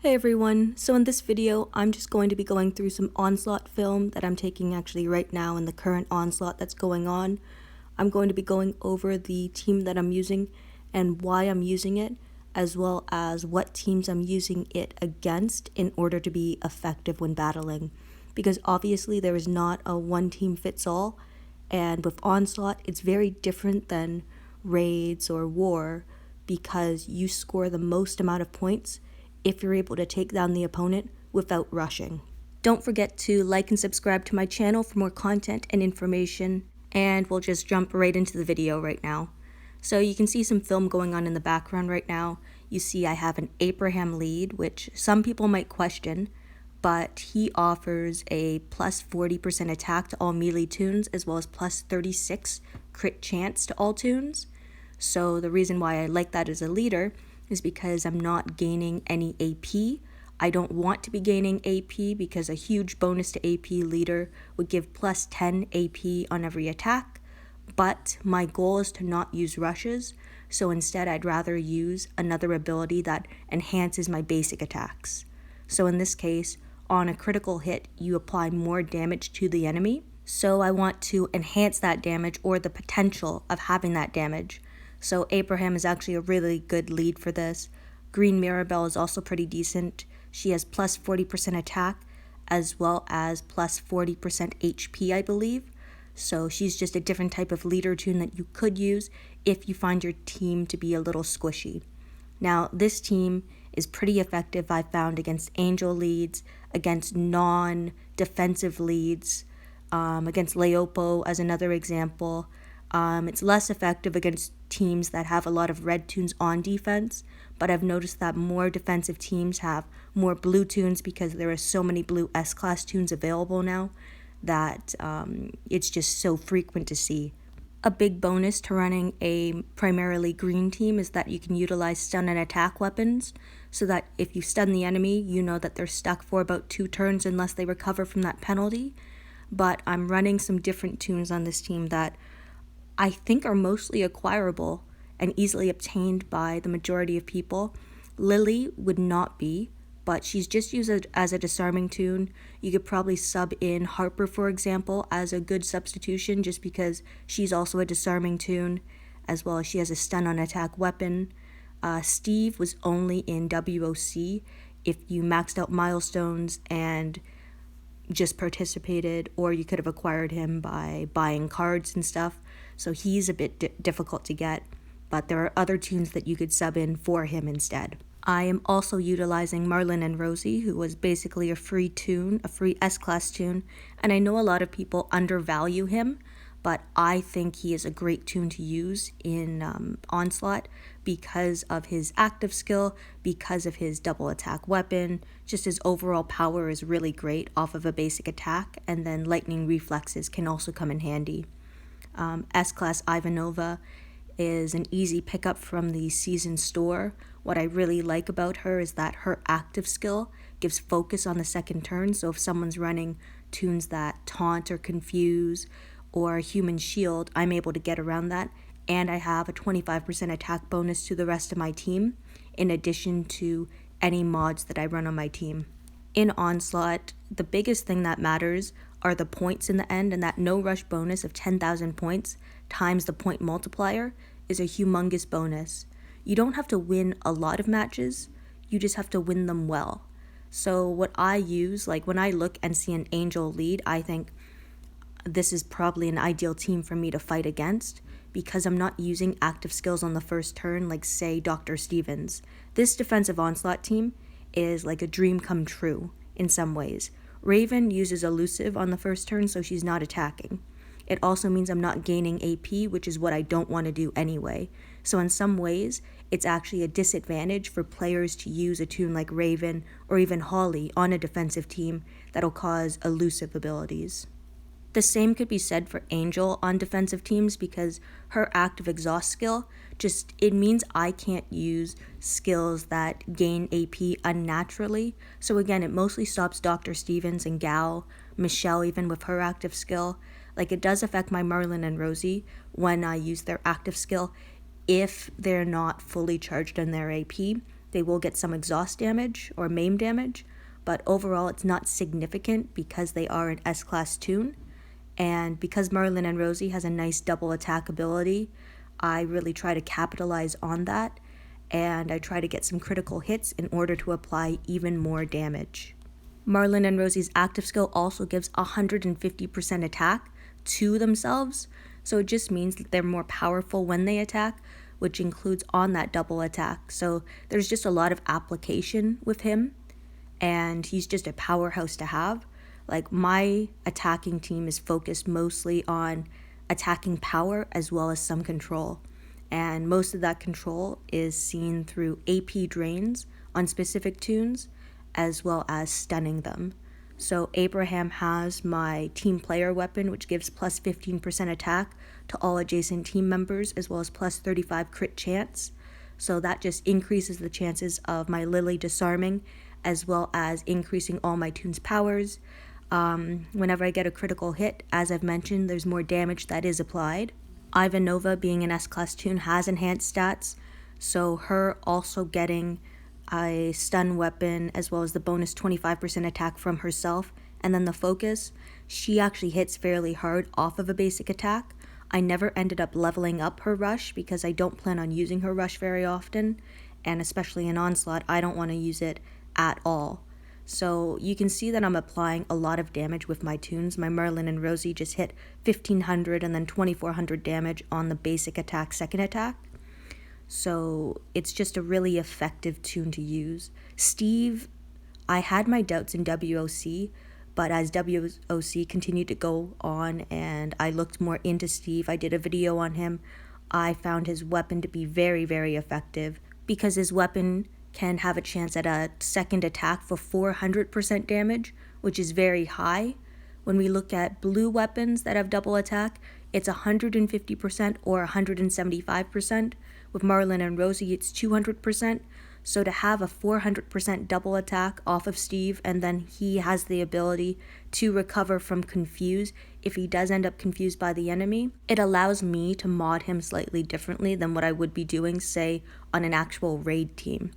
Hey everyone, so in this video I'm just going to be going through some Onslaught film that I'm taking actually right now in the current Onslaught that's going on. I'm going to be going over the team that I'm using and why I'm using it, as well as what teams I'm using it against in order to be effective when battling. Because obviously there is not a one team fits all, and with Onslaught it's very different than raids or war because you score the most amount of points if you're able to take down the opponent without rushing. Don't forget to like and subscribe to my channel for more content and information, and we'll just jump right into the video right now. So you can see some film going on in the background right now. You see I have an Abraham lead, which some people might question, but he offers a plus 40% attack to all melee toons as well as plus 36 crit chance to all toons. So the reason why I like that as a leader is because I'm not gaining any AP. I don't want to be gaining AP because a huge bonus to AP leader would give plus 10 AP on every attack, but my goal is to not use rushes, so instead I'd rather use another ability that enhances my basic attacks. So in this case, on a critical hit, you apply more damage to the enemy, so I want to enhance that damage or the potential of having that damage. So Abraham is actually a really good lead for this. Green Mirabelle is also pretty decent. She has plus 40% attack as well as plus 40% HP, I believe. So she's just a different type of leader toon that you could use if you find your team to be a little squishy. Now, this team is pretty effective, I found, against angel leads, against non-defensive leads, against Leopo as another example. It's less effective against teams that have a lot of red toons on defense, but I've noticed that more defensive teams have more blue toons because there are so many blue S-class toons available now that it's just so frequent to see. A big bonus to running a primarily green team is that you can utilize stun and attack weapons, so that if you stun the enemy, you know that they're stuck for about 2 turns unless they recover from that penalty. But I'm running some different toons on this team that I think are mostly acquirable and easily obtained by the majority of people. Lily would not be, but she's just used as a disarming toon. You could probably sub in Harper, for example, as a good substitution just because she's also a disarming toon, as well as she has a stun on attack weapon. Steve was only in WOC if you maxed out milestones and just participated, or you could have acquired him by buying cards and stuff, so he's a bit difficult to get, but there are other toons that you could sub in for him instead. I am also utilizing Marlin and Rosie, who was basically a free toon, a free S-class toon, and I know a lot of people undervalue him, but I think he is a great toon to use in Onslaught because of his active skill, because of his double attack weapon, just his overall power is really great off of a basic attack, and then lightning reflexes can also come in handy. S-Class Ivanova is an easy pickup from the season store. What I really like about her is that her active skill gives focus on the second turn, so if someone's running toons that taunt or confuse or human shield, I'm able to get around that, and I have a 25% attack bonus to the rest of my team, in addition to any mods that I run on my team. In Onslaught, the biggest thing that matters are the points in the end, and that no rush bonus of 10,000 points times the point multiplier is a humongous bonus. You don't have to win a lot of matches, you just have to win them well. So what I use, like when I look and see an angel lead, I think this is probably an ideal team for me to fight against because I'm not using active skills on the first turn like, say, Dr. Stevens. This defensive Onslaught team is like a dream come true in some ways. Raven uses elusive on the first turn, so she's not attacking. It also means I'm not gaining AP, which is what I don't want to do anyway. So in some ways, it's actually a disadvantage for players to use a toon like Raven or even Holly on a defensive team that'll cause elusive abilities. The same could be said for Angel on defensive teams because her active exhaust skill it means I can't use skills that gain AP unnaturally. So again, it mostly stops Dr. Stevens and Gal, Michelle even with her active skill. Like it does affect my Marlin and Rosie when I use their active skill if they're not fully charged in their AP, They will get some exhaust damage or maim damage, but overall it's not significant because they are an S-class toon. And because Merlin and Rosie has a nice double attack ability, I really try to capitalize on that, and I try to get some critical hits in order to apply even more damage. Merlin and Rosie's active skill also gives 150% attack to themselves, so it just means that they're more powerful when they attack, which includes on that double attack. So there's just a lot of application with him, and he's just a powerhouse to have. Like, my attacking team is focused mostly on attacking power as well as some control. And most of that control is seen through AP drains on specific toons, as well as stunning them. So Abraham has my team player weapon, which gives plus 15% attack to all adjacent team members, as well as plus 35 crit chance. So that just increases the chances of my Lily disarming, as well as increasing all my toons' powers. Whenever I get a critical hit, as I've mentioned, there's more damage that is applied. Ivanova, being an S-class toon, has enhanced stats, so her also getting a stun weapon as well as the bonus 25% attack from herself, and then the focus, she actually hits fairly hard off of a basic attack. I never ended up leveling up her rush because I don't plan on using her rush very often, and especially in Onslaught, I don't want to use it at all. So you can see that I'm applying a lot of damage with my toons. My Merlin and Rosie just hit 1500 and then 2400 damage on the basic attack, second attack. So it's just a really effective toon to use. Steve, I had my doubts in WOC, but as WOC continued to go on and I looked more into Steve, I did a video on him, I found his weapon to be very, very effective because his weapon can have a chance at a second attack for 400% damage, which is very high. When we look at blue weapons that have double attack, it's 150% or 175%. With Merlin and Rosie, it's 200%. So to have a 400% double attack off of Steve, and then he has the ability to recover from confuse if he does end up confused by the enemy, it allows me to mod him slightly differently than what I would be doing, say, on an actual raid team.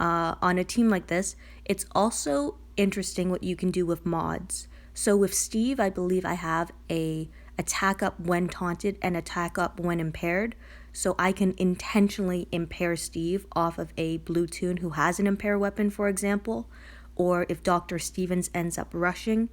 On a team like this, it's also interesting what you can do with mods. So with Steve, I believe I have a attack up when taunted and attack up when impaired. So I can intentionally impair Steve off of a blue toon who has an impair weapon, for example. Or if Dr. Stevens ends up rushing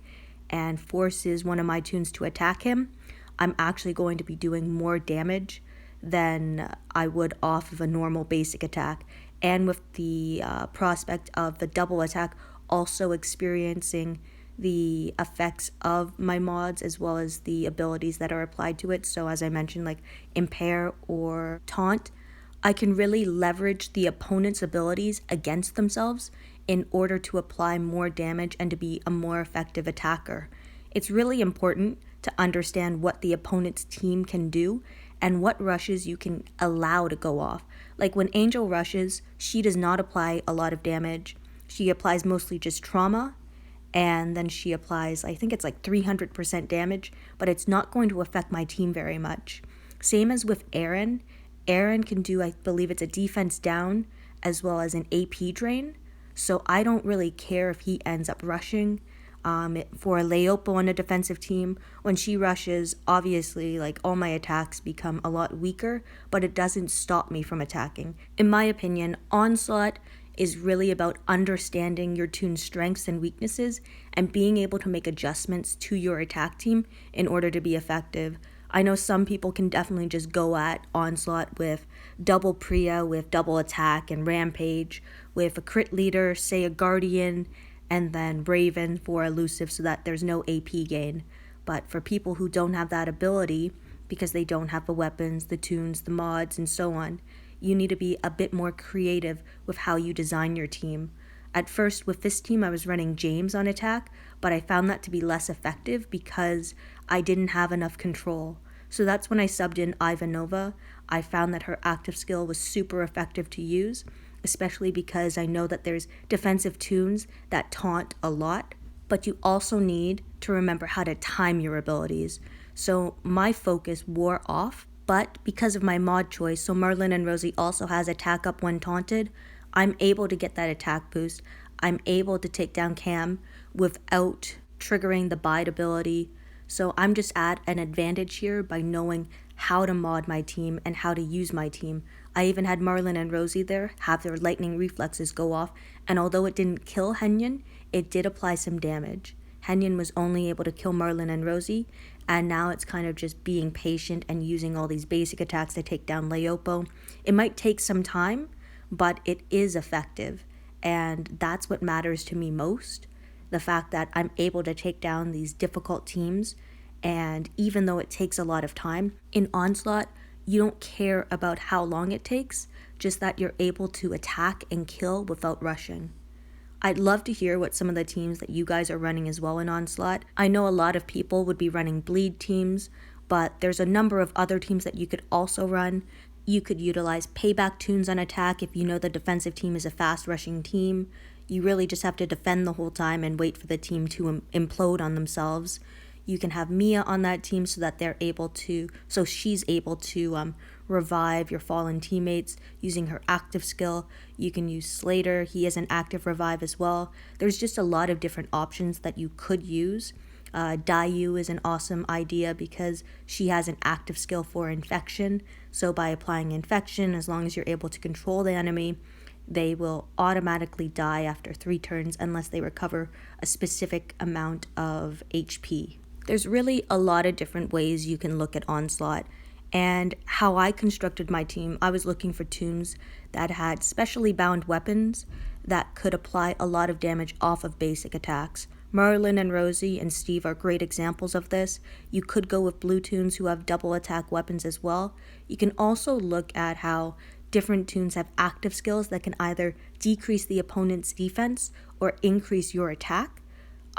and forces one of my toons to attack him, I'm actually going to be doing more damage than I would off of a normal basic attack. And with the prospect of the double attack also experiencing the effects of my mods as well as the abilities that are applied to it. So as I mentioned, like impair or taunt, I can really leverage the opponent's abilities against themselves in order to apply more damage and to be a more effective attacker. It's really important to understand what the opponent's team can do and what rushes you can allow to go off. Like when Angel rushes, she does not apply a lot of damage. She applies mostly just trauma, and then she applies, I think it's like 300% damage, but it's not going to affect my team very much. Same as with Aaron. Aaron can do, I believe it's a defense down as well as an AP drain, so I don't really care if he ends up rushing. For Leopo on a defensive team, when she rushes, obviously, like, all my attacks become a lot weaker, but it doesn't stop me from attacking. In my opinion, Onslaught is really about understanding your toon's strengths and weaknesses and being able to make adjustments to your attack team in order to be effective. I know some people can definitely just go at Onslaught with double Priya, with double attack and rampage, with a crit leader, say a guardian, and then Raven for elusive so that there's no AP gain. But for people who don't have that ability, because they don't have the weapons, the toons, the mods, and so on, you need to be a bit more creative with how you design your team. At first, with this team, I was running James on attack, but I found that to be less effective because I didn't have enough control. So that's when I subbed in Ivanova. I found that her active skill was super effective to use, especially because I know that there's defensive toons that taunt a lot, but you also need to remember how to time your abilities. So my focus wore off, but because of my mod choice, so Merlin and Rosie also has attack up when taunted, I'm able to get that attack boost. I'm able to take down Cam without triggering the bite ability. So I'm just at an advantage here by knowing how to mod my team and how to use my team. I even had Marlon and Rosie there have their lightning reflexes go off, and although it didn't kill Henyon, it did apply some damage. Henyon was only able to kill Marlon and Rosie, and now it's kind of just being patient and using all these basic attacks to take down Leopo. It might take some time, but it is effective, and that's what matters to me most. The fact that I'm able to take down these difficult teams, and even though it takes a lot of time, in Onslaught, you don't care about how long it takes, just that you're able to attack and kill without rushing. I'd love to hear what some of the teams that you guys are running as well in Onslaught. I know a lot of people would be running bleed teams, but there's a number of other teams that you could also run. You could utilize payback toons on attack if you know the defensive team is a fast rushing team. You really just have to defend the whole time and wait for the team to implode on themselves. You can have Mia on that team so she's able to revive your fallen teammates using her active skill. You can use Slater, he has an active revive as well. There's just a lot of different options that you could use. Dayu is an awesome idea because she has an active skill for infection. So by applying infection, as long as you're able to control the enemy, they will automatically die after 3 turns unless they recover a specific amount of HP. There's really a lot of different ways you can look at Onslaught, and how I constructed my team, I was looking for toons that had specially bound weapons that could apply a lot of damage off of basic attacks. Marlon and Rosie and Steve are great examples of this. You could go with blue toons who have double attack weapons as well. You can also look at how different toons have active skills that can either decrease the opponent's defense or increase your attack.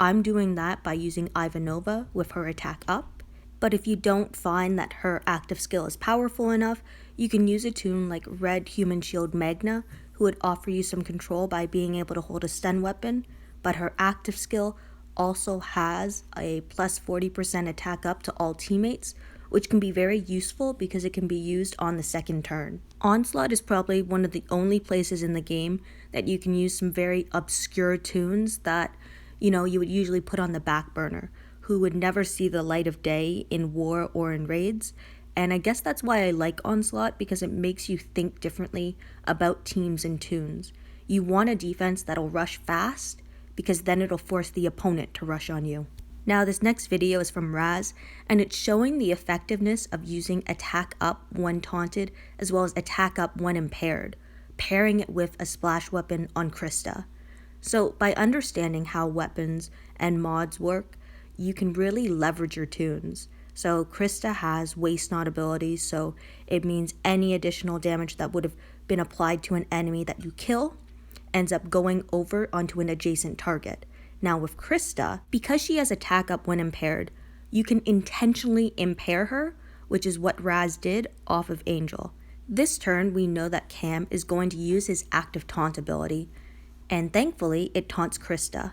I'm doing that by using Ivanova with her attack up. But if you don't find that her active skill is powerful enough, you can use a toon like Red Human Shield Magna, who would offer you some control by being able to hold a stun weapon, but her active skill also has a plus 40% attack up to all teammates, which can be very useful because it can be used on the second turn. Onslaught is probably one of the only places in the game that you can use some very obscure toons that you would usually put on the back burner, who would never see the light of day in war or in raids. And I guess that's why I like Onslaught, because it makes you think differently about teams and toons. You want a defense that'll rush fast, because then it'll force the opponent to rush on you. Now this next video is from Raz, and it's showing the effectiveness of using attack up when taunted, as well as attack up when impaired, pairing it with a splash weapon on Christa. So by understanding how weapons and mods work, you can really leverage your toons. So Christa has waste not abilities, so it means any additional damage that would have been applied to an enemy that you kill ends up going over onto an adjacent target. Now with Christa, because she has attack up when impaired, you can intentionally impair her, which is what Raz did off of Angel. This turn, we know that Cam is going to use his active taunt ability, and thankfully it taunts Christa.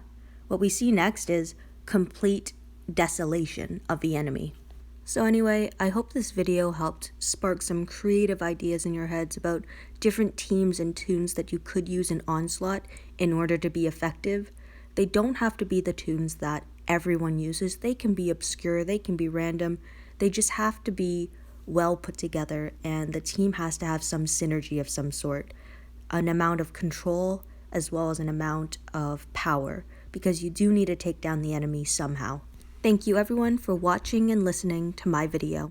What we see next is complete desolation of the enemy. So anyway, I hope this video helped spark some creative ideas in your heads about different teams and toons that you could use in Onslaught in order to be effective. They don't have to be the toons that everyone uses. They can be obscure, they can be random. They just have to be well put together, and the team has to have some synergy of some sort. An amount of control as well as an amount of power, because you do need to take down the enemy somehow. Thank you everyone for watching and listening to my video.